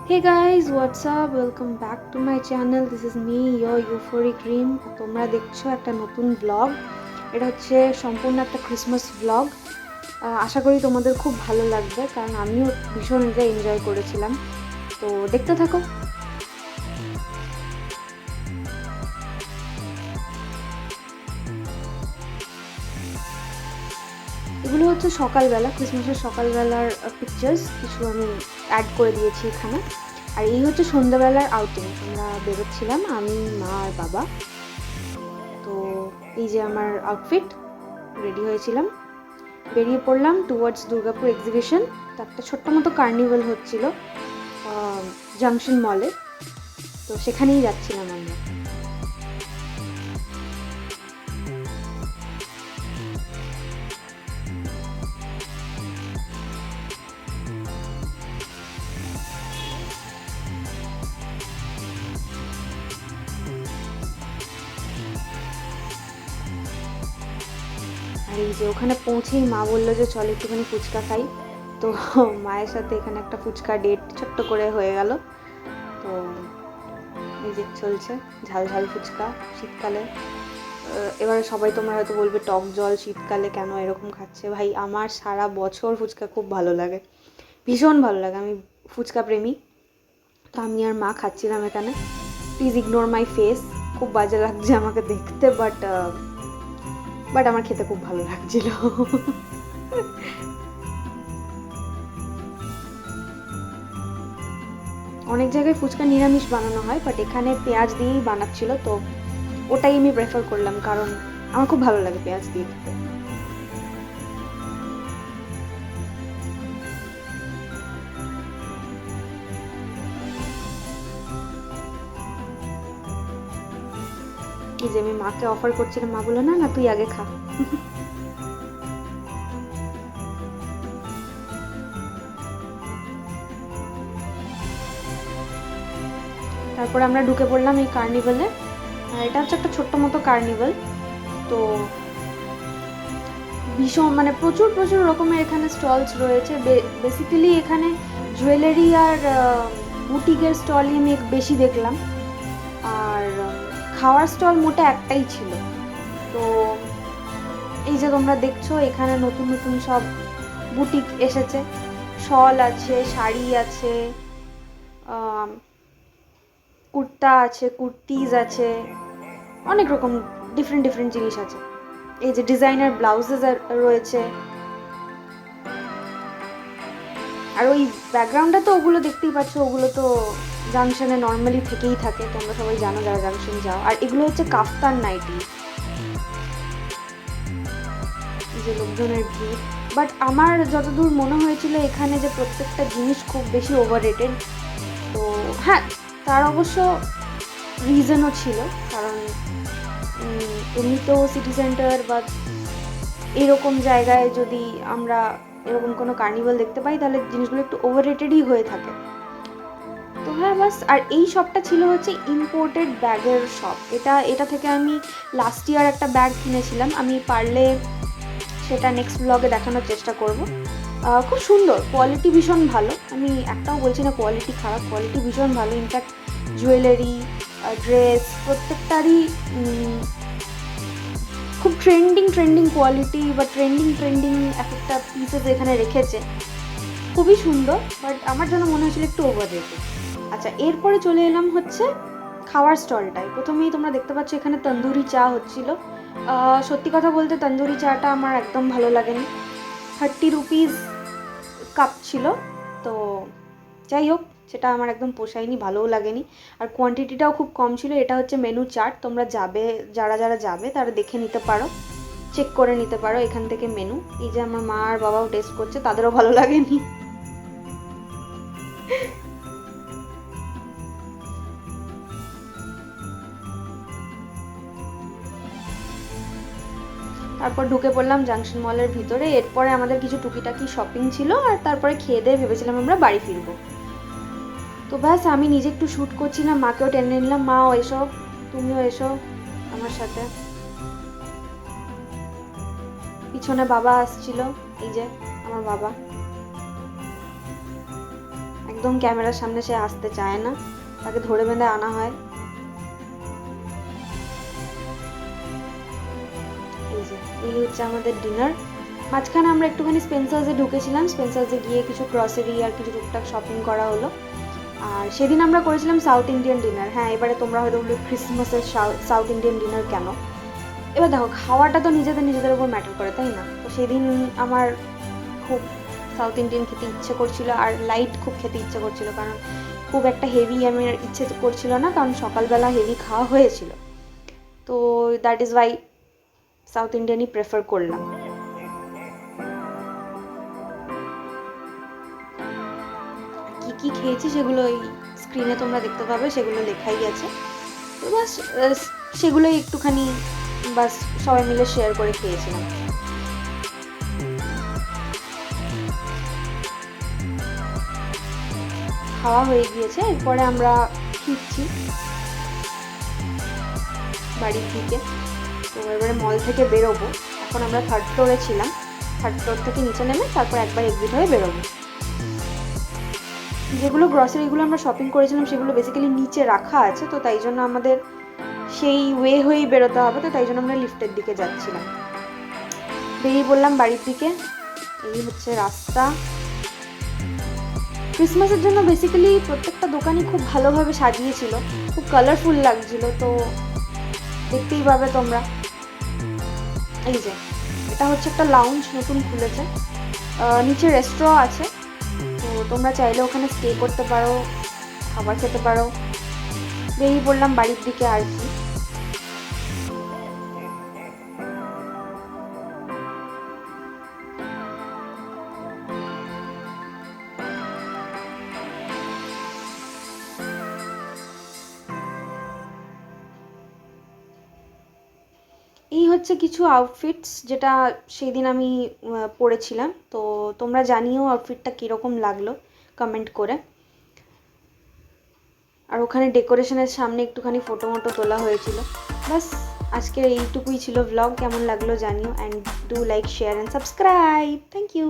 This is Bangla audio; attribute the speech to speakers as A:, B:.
A: Hey guys, what's up? Welcome back to my channel. This is me, your euphoric dream. তোমরা দেখছো একটা নতুন ব্লগ। এটা হচ্ছে সম্পূর্ণ একটা ক্রিসমাস ব্লগ। আশা করি তোমাদের খুব ভালো লাগবে, কারণ আমিও ভীষণ এটা এনজয় করেছিলাম। তো দেখতে থাকো। এগুলো হচ্ছে সকালবেলা, ক্রিসমাসের সকালবেলার পিকচার্স কিছু আমি অ্যাড করে দিয়েছি এখানে। আর এই হচ্ছে সন্ধ্যাবেলার আউটিং। আমরা বেরোচ্ছিলাম আমি, মা আর বাবা। তো এই যে আমার আউটফিট, রেডি হয়েছিলাম, বেরিয়ে পড়লাম টুয়ার্ডস দুর্গাপুর এক্সিবিশন। তো একটা ছোট্ট মতো কার্নিভাল হচ্ছিল জাংশন মলে, তো সেখানেই যাচ্ছিলাম আমরা। আর এই যে ওখানে পৌঁছেই মা বললো যে চল একটুখানি ফুচকা খাই। তো মায়ের সাথে এখানে একটা ফুচকা ডেট ছোট্ট করে হয়ে গেল। তো এই যে চলছে ঝাল ঝাল ফুচকা শীতকালে। এবারে সবাই তোমরা হয়তো বলবে টক জল শীতকালে কেন এরকম খাচ্ছে। ভাই, আমার সারা বছর ফুচকা খুব ভালো লাগে, ভীষণ ভালো লাগে, আমি ফুচকা প্রেমী। তো আমি আর মা খাচ্ছিলাম এখানে। প্লিজ ইগনোর মাই ফেস, খুব বাজে লাগছে আমাকে দেখতে, বাট আমার খেতে খুব ভালো লাগছিল। অনেক জায়গায় ফুচকা নিরামিষ বানানো হয়, বাট এখানে পেঁয়াজ দিয়েই বানাচ্ছিল, তো ওটাই আমি প্রেফার করলাম, কারণ আমার খুব ভালো লাগে পেঁয়াজ দিয়ে খেতে। এই যে আমি মাকে অফার করছিলাম, মা বললো না না তুই আগে খা। তারপরে আমরা ঢুকে পড়লাম এই কার্নিভালে। এটা হচ্ছে একটা ছোট্ট মতো কার্নিভাল। তো ভীষণ মানে প্রচুর প্রচুর রকমের এখানে স্টলস রয়েছে। বেসিক্যালি এখানে জুয়েলারি আর বুটিকের স্টলই আমি বেশি দেখলাম। আর খাওয়ার স্টল মোটে একটাই ছিল। তো এই যে তোমরা দেখছো এখানে নতুন নতুন সব বুটিক এসেছে, শল আছে, শাড়ি আছে, কুর্তা আছে, কুর্তিজ আছে, অনেক রকম ডিফারেন্ট ডিফারেন্ট জিনিস আছে। এই যে ডিজাইনার ব্লাউজেস রয়েছে। আর ওই ব্যাকগ্রাউন্ডটা তো ওগুলো দেখতেই পাচ্ছ, ওগুলো তো জাংশনে নর্মালি থেকেই থাকে, তোমরা সবাই জানো যারা জাংশন যাও। আর এগুলো হচ্ছে কাফতান নাইটি। এই যে লোকজনের ভিড়, বাট আমার যতদূর মনে হয়েছিল এখানে যে প্রত্যেকটা জিনিস খুব বেশি ওভার রেটেড। তো হ্যাঁ, তার অবশ্য রিজনও ছিল, কারণ এমনিতেও সিটি সেন্টার বা এরকম জায়গায় যদি আমরা এরকম কোনো কার্নিভাল দেখতে পাই তাহলে জিনিসগুলো একটু ওভার রেটেডই হয়ে থাকে। তো হ্যাঁ বাস। আর এই শপটা ছিল হচ্ছে ইম্পোর্টেড ব্যাগের শপ। এটা থেকে আমি লাস্ট ইয়ার একটা ব্যাগ কিনেছিলাম, আমি পারলে সেটা নেক্সট ব্লগে দেখানোর চেষ্টা করব। খুব সুন্দর, কোয়ালিটি ভীষণ ভালো, আমি একটাও বলছি না কোয়ালিটি খারাপ, কোয়ালিটি ভীষণ ভালো। ইনফ্যাক্ট জুয়েলারি, ড্রেস প্রত্যেকটারই খুব ট্রেন্ডিং কোয়ালিটি বা ট্রেন্ডিং একটা পিসেস এখানে রেখেছে, খুবই সুন্দর। বাট আমার জন্য মনে হয়েছিল একটু ওভার রেটেড। আচ্ছা, এরপরে চলে এলাম হচ্ছে খাওয়ার স্টলটায়। প্রথমেই তোমরা দেখতে পাচ্ছ এখানে তন্দুরি চা হচ্ছিল। সত্যি কথা বলতে তন্দুরি চাটা আমার একদম ভালো লাগেনি। 30 রুপিস কাপ ছিল। তো যাই হোক, সেটা আমার একদম পোষায়নি, ভালোও লাগেনি। আর কোয়ান্টিটিটাও খুব কম ছিল। এটা হচ্ছে মেনু চার্ট, তোমরা যাবে, যারা যারা যাবে তারা দেখে নিতে পারো, চেক করে নিতে পারো এখান থেকে মেনু। এই যে আমার মা আর বাবাও টেস্ট করছে, তাদেরও ভালো লাগেনি। তারপর ঢুকে পড়লাম জাংশন মলের ভিতরে। এরপরে আমাদের কিছু টুকিটাকি শপিং ছিল, আর তারপরে খেয়ে দিয়ে ভেবেছিলাম আমরা বাড়ি ফিরবো। তো ব্যাস, আমি নিজে একটু শ্যুট করছিলাম, মাকেও টেনে নিলাম, মাও এসো, তুমিও এসো আমার সাথে। পিছনে বাবা আসছিল, এই যে আমার বাবা, একদম একদম ক্যামেরার সামনে সে আসতে চায় না, তাকে ধরে বেঁধে আনা হয়। এই হচ্ছে আমাদের ডিনার। মাঝখানে আমরা একটুখানি স্পেন্সার্সে ঢুকেছিলাম, স্পেন্সার্সে গিয়ে কিছু গ্রসারি আর কিছু টুকটাক শপিং করা হলো। আর সেদিন আমরা করেছিলাম সাউথ ইন্ডিয়ান ডিনার। হ্যাঁ, এবারে তোমরা হয়তো বলবে ক্রিসমাসের সাউথ ইন্ডিয়ান ডিনার কেন? এবার দেখো, খাওয়াটা তো নিজেদের উপর ম্যাটার করে, তাই না? তো সেদিন আমার খুব সাউথ ইন্ডিয়ান খেতে ইচ্ছে করছিল, আর লাইট খুব খেতে ইচ্ছে করছিল, কারণ খুব একটা হেভি আমার ইচ্ছে করছিল না, কারণ সকালবেলা হেভি খাওয়া হয়েছিল। তো দ্যাট ইজ ওয়াই সাউথ ইন্ডিয়ানই প্রেফার করলাম। কি কি খেয়েছি সেগুলো এই স্ক্রিনে তোমরা দেখতে পাবে, সেগুলো লেখাই আছে। তো বাস সেগুলোই একটুখানি বাস সবাই মিলে শেয়ার করে খেয়েছিলাম। খাওয়া হয়ে গিয়েছে, এরপরে আমরা ফিরছি বাড়ির দিকে। তো এবারে মল থেকে বেরোবো। এখন আমরা থার্ড ফ্লোরে ছিলাম, থার্ড ফ্লোর থেকে নিচে নেমে তারপর একবার এক্সিট হয়ে বেরোবো। যেগুলো গ্রসারিগুলো আমরা শপিং করেছিলাম সেগুলো বেসিক্যালি নিচে রাখা আছে, তো তাই জন্য আমাদের সেই ওয়ে হয়েই বেরোতে হবে, তো তাই জন্য আমরা লিফটের দিকে যাচ্ছিলাম। বেরিয়ে পড়লাম বাড়ির দিকে। এই হচ্ছে রাস্তা। ক্রিসমাসের জন্য বেসিক্যালি প্রত্যেকটা দোকানই খুব ভালোভাবে সাজিয়েছিল, খুব কালারফুল লাগছিল, তো দেখতেই পাবে তোমরা। এই যে এটা হচ্ছে একটা লাউঞ্জ, নতুন খুলেছে, নিচে রেস্টুরেন্ট আছে, তো তোমরা চাইলে ওখানে স্টে করতে পারো, খাবার খেতে পারো। বেরিয়ে পড়লাম বাড়ির দিকে আর কি। এই হচ্ছে কিছু আউটফিটস যেটা সেই দিন আমি পরেছিলাম, তো তোমরা জানিও আউটফিটটা কীরকম লাগলো কমেন্ট করে। আর ওখানে ডেকোরেশনের সামনে একটুখানি ফটো মটো তোলা হয়েছিল। বাস আজকের এইটুকুই ছিল ব্লগ। কেমন লাগলো জানিও, and do like, share and subscribe. Thank you.